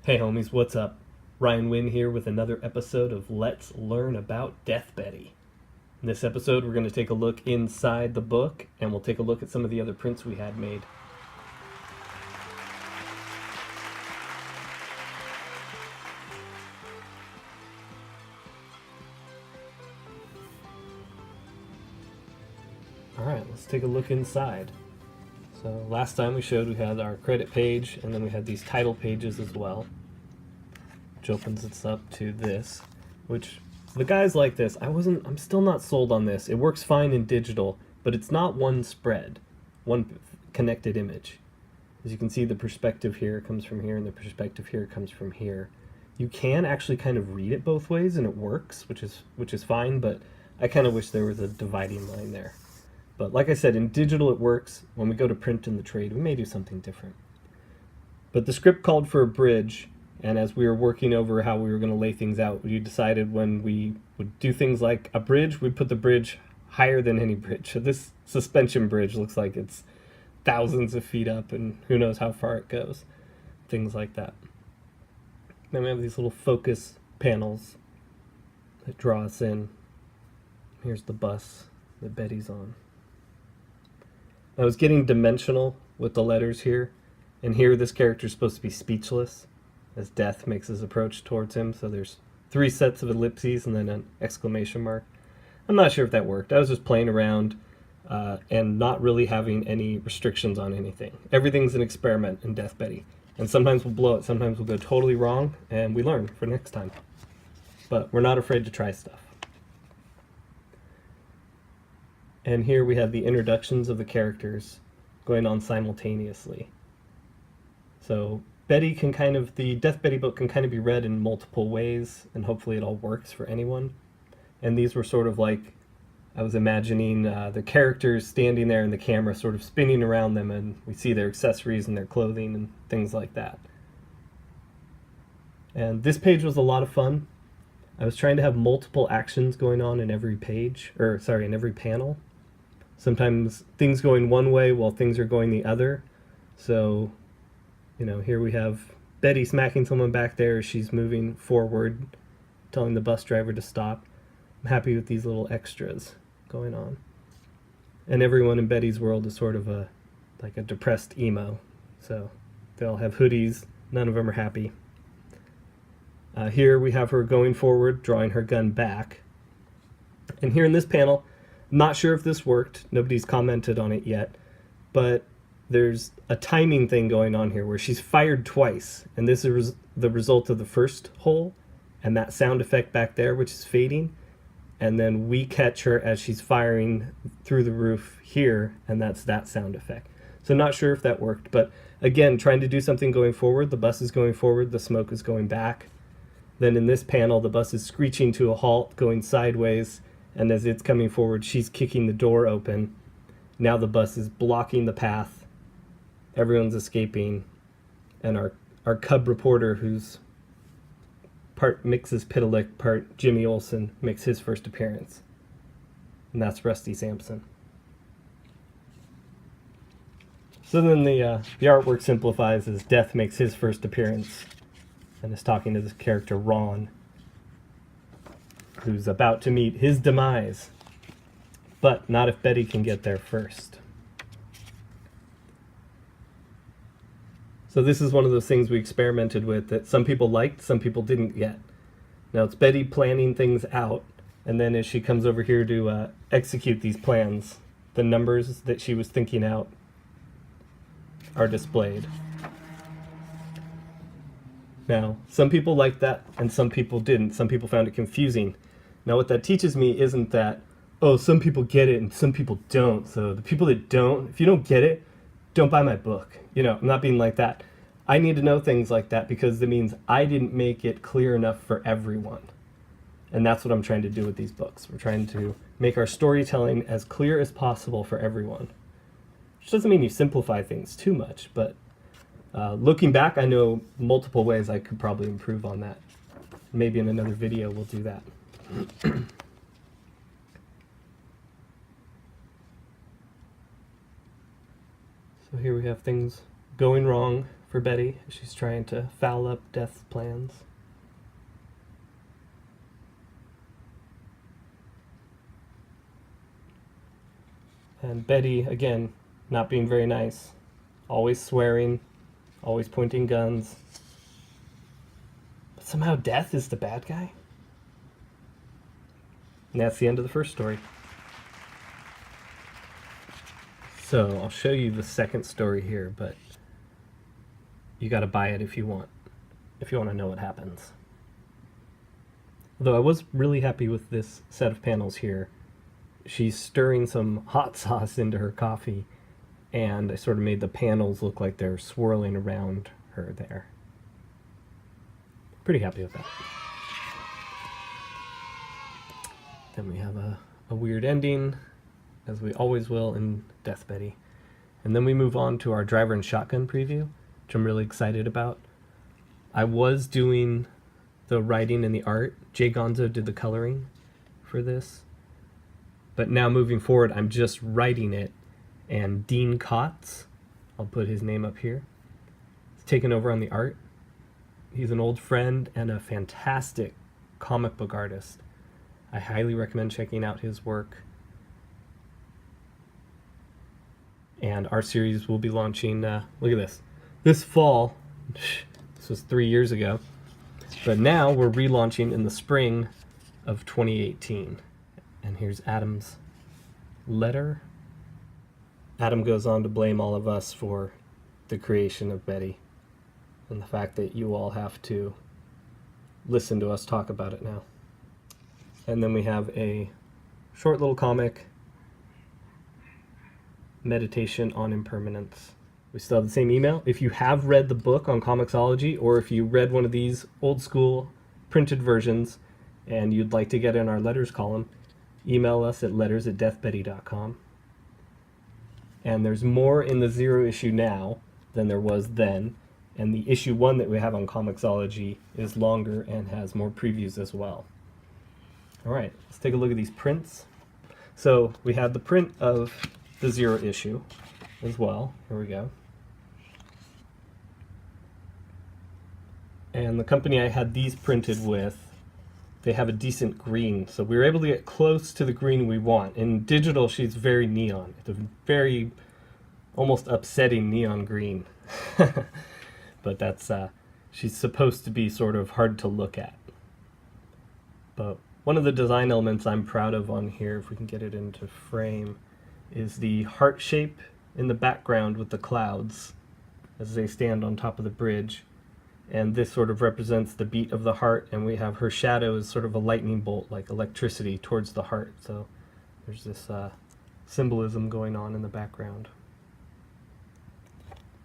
Hey homies, what's up? Ryan Wynn here with another episode of Let's Learn About Death Betty. In this episode, we're going to take a look inside the book and we'll take a look at some of the other prints we had made. Alright, let's take a look inside. So last time we showed we had our credit page and then we had these title pages as well, which opens us up to this, which the guys like this. I'm still not sold on this. It works fine in digital, but it's not one spread, one connected image. As you can see, the perspective here comes from here and the perspective here comes from here. You can actually kind of read it both ways and it works, which is fine, but I kind of wish there was a dividing line there. But like I said, in digital it works. When we go to print in the trade, we may do something different. But the script called for a bridge, and as we were working over how we were going to lay things out, we decided when we would do things like a bridge, we'd put the bridge higher than any bridge. So this suspension bridge looks like it's thousands of feet up, and who knows how far it goes. Things like that. Then we have these little focus panels that draw us in. Here's the bus that Betty's on. I was getting dimensional with the letters here, and here this character is supposed to be speechless as Death makes his approach towards him. So there's 3 sets of ellipses and then an exclamation mark. I'm not sure if that worked. I was just playing around and not really having any restrictions on anything. Everything's an experiment in Death Betty, and sometimes we'll blow it, sometimes we'll go totally wrong, and we learn for next time. But we're not afraid to try stuff. And here we have the introductions of the characters going on simultaneously. So the Death Betty book can kind of be read in multiple ways, and hopefully it all works for anyone. And these were sort of like, I was imagining the characters standing there and the camera sort of spinning around them, and we see their accessories and their clothing and things like that. And this page was a lot of fun. I was trying to have multiple actions going on in every page, in every panel. Sometimes things going one way while things are going the other. So, here we have Betty smacking someone back there as she's moving forward, telling the bus driver to stop. I'm happy with these little extras going on. And everyone in Betty's world is sort of like a depressed emo. So they all have hoodies. None of them are happy. Here we have her going forward, drawing her gun back. And here in this panel, I'm not sure if this worked. Nobody's commented on it yet. But there's a timing thing going on here where she's fired twice. And this is the result of the first hole and that sound effect back there, which is fading. And then we catch her as she's firing through the roof here, and that's that sound effect. So not sure if that worked. But again, trying to do something going forward. The bus is going forward. The smoke is going back. Then in this panel, the bus is screeching to a halt, going sideways. And as it's coming forward, she's kicking the door open. Now the bus is blocking the path. Everyone's escaping. And our cub reporter, who's part Mixes Pitalik, part Jimmy Olsen, makes his first appearance. And that's Rusty Sampson. So then the artwork simplifies as Death makes his first appearance and is talking to this character, Ron, who's about to meet his demise, but not if Betty can get there first. So this is one of those things we experimented with that some people liked, some people didn't yet. Now it's Betty planning things out, and then as she comes over here to execute these plans, the numbers that she was thinking out are displayed. Now, some people liked that, and some people didn't. Some people found it confusing. Now what that teaches me isn't that, oh, some people get it and some people don't. So the people that don't, if you don't get it, don't buy my book. I'm not being like that. I need to know things like that because it means I didn't make it clear enough for everyone. And that's what I'm trying to do with these books. We're trying to make our storytelling as clear as possible for everyone. Which doesn't mean you simplify things too much, but looking back, I know multiple ways I could probably improve on that. Maybe in another video we'll do that. So here we have things going wrong for for Betty. She's trying to foul up Death's plans. And Betty, again, not being very nice. Always swearing, always pointing guns. But somehow Death is the bad guy? And that's the end of the first story. So I'll show you the second story here, but you gotta buy it if you want to know what happens. Though I was really happy with this set of panels here. She's stirring some hot sauce into her coffee, and I sort of made the panels look like they're swirling around her there. Pretty happy with that. Then we have a weird ending, as we always will in Death Betty. And then we move on to our Driver and Shotgun preview, which I'm really excited about. I was doing the writing and the art. Jay Gonzo did the coloring for this. But now moving forward, I'm just writing it, and Dean Kotz, I'll put his name up here, is taken over on the art. He's an old friend and a fantastic comic book artist. I highly recommend checking out his work. And our series will be launching, look at this fall. This was 3 years ago. But now we're relaunching in the spring of 2018. And here's Adam's letter. Adam goes on to blame all of us for the creation of Betty and the fact that you all have to listen to us talk about it now. And then we have a short little comic, Meditation on Impermanence. We still have the same email. If you have read the book on Comixology, or if you read one of these old school printed versions and you'd like to get in our letters column, email us at letters@deathbetty.com. And there's more in the Zero issue now than there was then. And the issue 1 that we have on Comixology is longer and has more previews as well. All right, let's take a look at these prints. So we have the print of the Zero issue as well. Here we go. And the company I had these printed with, they have a decent green, so we were able to get close to the green we want. In digital, she's very neon. It's a very almost upsetting neon green. But that's, she's supposed to be sort of hard to look at. But one of the design elements I'm proud of on here, if we can get it into frame, is the heart shape in the background with the clouds as they stand on top of the bridge. And this sort of represents the beat of the heart, and we have her shadow as sort of a lightning bolt, like electricity, towards the heart. So there's this symbolism going on in the background.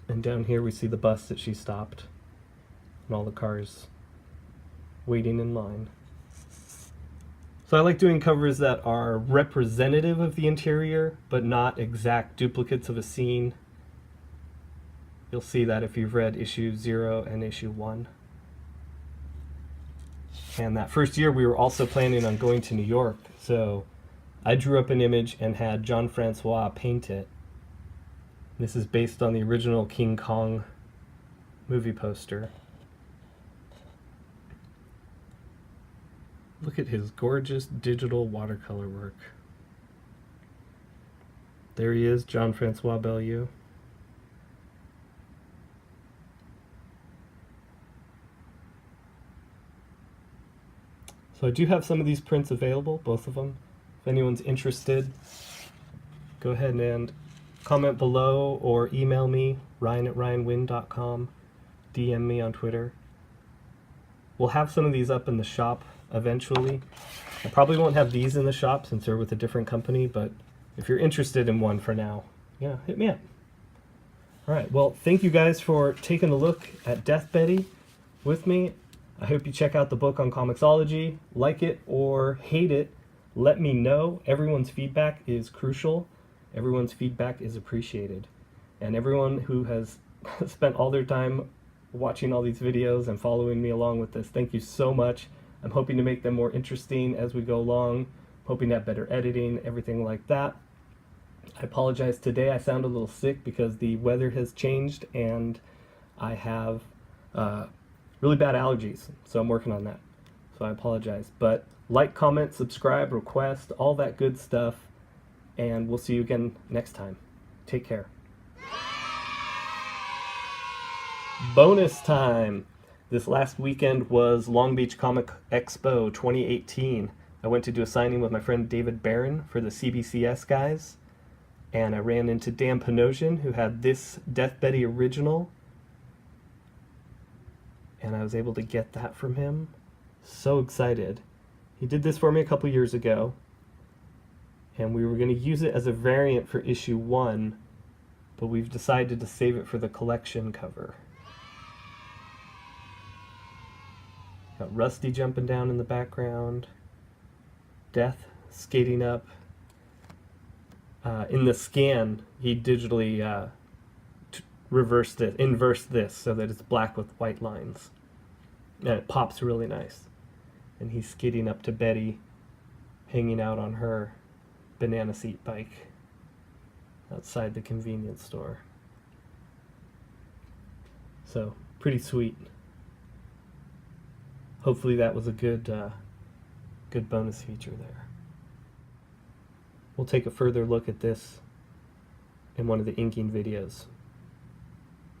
And down here we see the bus that she stopped, and all the cars waiting in line. So I like doing covers that are representative of the interior, but not exact duplicates of a scene. You'll see that if you've read issue 0 and issue 1. And that first year we were also planning on going to New York, so I drew up an image and had John Francois paint it. This is based on the original King Kong movie poster. Look at his gorgeous digital watercolor work. There he is, John Francois Beaulieu. So I do have some of these prints available, both of them. If anyone's interested, go ahead and comment below or email me, ryan@ryanwynn.com, DM me on Twitter. We'll have some of these up in the shop eventually. I probably won't have these in the shop since they're with a different company, but if you're interested in one for now, yeah, hit me up. All right, well, thank you guys for taking a look at Death Betty with me. I hope you check out the book on Comixology. Like it or hate it, let me know. Everyone's feedback is crucial. Everyone's feedback is appreciated. And everyone who has spent all their time watching all these videos and following me along with this, thank you so much. I'm hoping to make them more interesting as we go along, hoping to have better editing, everything like that. I apologize today, I sound a little sick because the weather has changed and I have really bad allergies, so I'm working on that. So I apologize. But like, comment, subscribe, request, all that good stuff, and we'll see you again next time. Take care. Bonus time! This last weekend was Long Beach Comic Expo 2018. I went to do a signing with my friend David Barron for the CBCS guys, and I ran into Dan Panosian, who had this Death Betty original, and I was able to get that from him. So excited. He did this for me a couple years ago, and we were going to use it as a variant for issue 1, but we've decided to save it for the collection cover. Got Rusty jumping down in the background, Death skating up. In the scan, he digitally inverse this so that it's black with white lines. And it pops really nice. And he's skating up to Betty, hanging out on her banana seat bike outside the convenience store. So, pretty sweet. Hopefully that was a good bonus feature there. We'll take a further look at this in one of the inking videos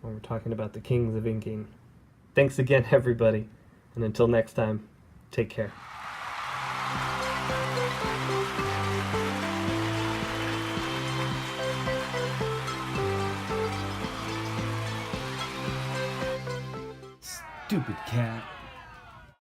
when we're talking about the kings of inking. Thanks again, everybody, and until next time, take care. Stupid cat.